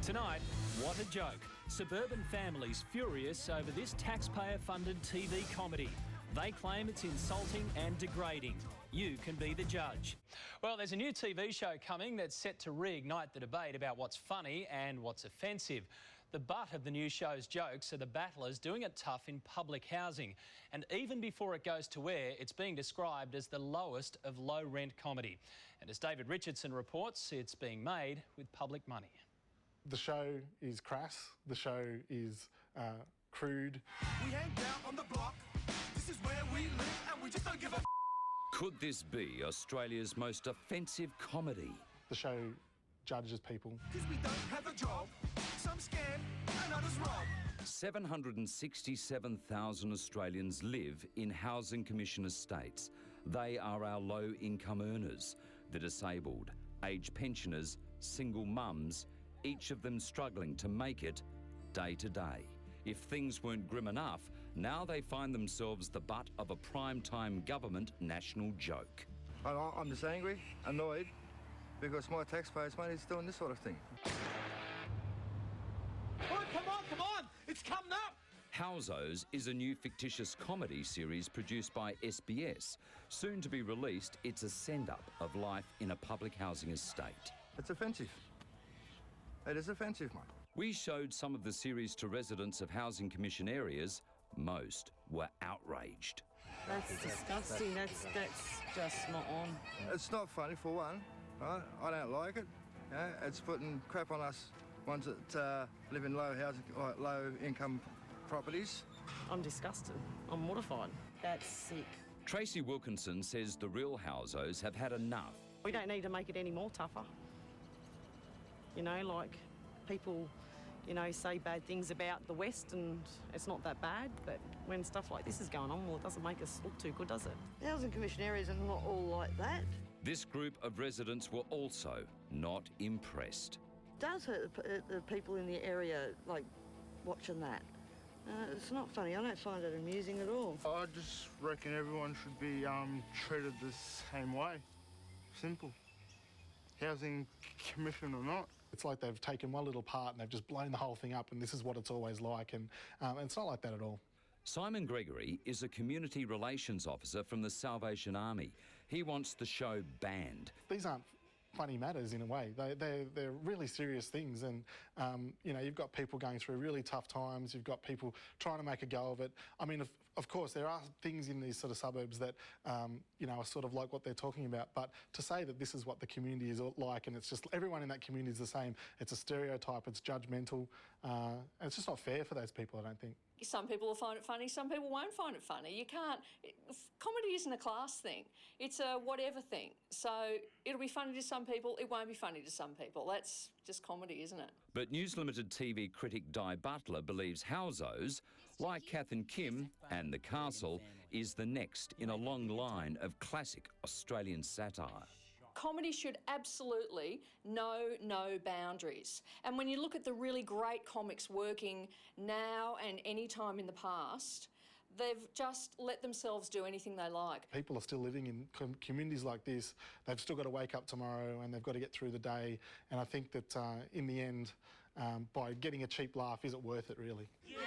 Tonight, what a joke. Suburban families furious over this taxpayer-funded TV comedy. They claim it's insulting and degrading. You can be the judge. Well, there's a new TV show coming that's set to reignite the debate about what's funny and what's offensive. The butt of the new show's jokes are the battlers doing it tough in public housing. And even before it goes to air, it's being described as the lowest of low-rent comedy. And as David Richardson reports, it's being made with public money. The show is crass. The show is crude. We hang out on the block. This is where we live and we just don't give a Could this be Australia's most offensive comedy? The show judges people. Because we don't have a job. Some scam and others rob. 767,000 Australians live in Housing Commission estates. They are our low-income earners, the disabled, aged pensioners, single mums, each of them struggling to make it day to day. If things weren't grim enough, now they find themselves the butt of a prime-time government national joke. I'm just angry, annoyed, because my taxpayers' money is doing this sort of thing. Oh, come on! It's coming up! Housos is a new fictitious comedy series produced by SBS. Soon to be released, it's a send-up of life in a public housing estate. It's offensive. It is offensive, mate. We showed some of the series to residents of Housing Commission areas. Most were outraged. That's disgusting. That's just not on. It's not funny, for one. Right? I don't like it. Yeah? It's putting crap on us ones that live in low-income properties. I'm disgusted. I'm mortified. That's sick. Tracy Wilkinson says the real Housos have had enough. We don't need to make it any more tougher. You know, like people, you know, say bad things about the West and it's not that bad, but when stuff like this is going on, well, it doesn't make us look too good, does it? Housing Commission areas are not all like that. This group of residents were also not impressed. It does hurt the people in the area, like, watching that. It's not funny. I don't find it amusing at all. I just reckon everyone should be treated the same way. Simple. Housing Commission or not. It's like they've taken one little part and they've just blown the whole thing up and this is what it's always like, and it's not like that at all. Simon Gregory is a community relations officer from the Salvation Army. He wants the show banned. These aren't funny matters in a way. They're really serious things, and you know, you've got people going through really tough times. You've got people trying to make a go of it. I mean, of course, there are things in these sort of suburbs that you know, are sort of like what they're talking about. But to say that this is what the community is like, and it's just everyone in that community is the same. It's a stereotype. It's judgmental, and it's just not fair for those people, I don't think. Some people will find it funny, some people won't find it funny. You can't... Comedy isn't a class thing. It's a whatever thing. So it'll be funny to some people, it won't be funny to some people. That's just comedy, isn't it? But News Limited TV critic Di Butler believes Housos, like Kath and Kim and The Castle, is the next in a long line of classic Australian satire. Comedy should absolutely know no boundaries. And when you look at the really great comics working now and any time in the past, they've just let themselves do anything they like. People are still living in communities like this. They've still got to wake up tomorrow and they've got to get through the day. And I think that in the end, by getting a cheap laugh, is it worth it really? Yeah!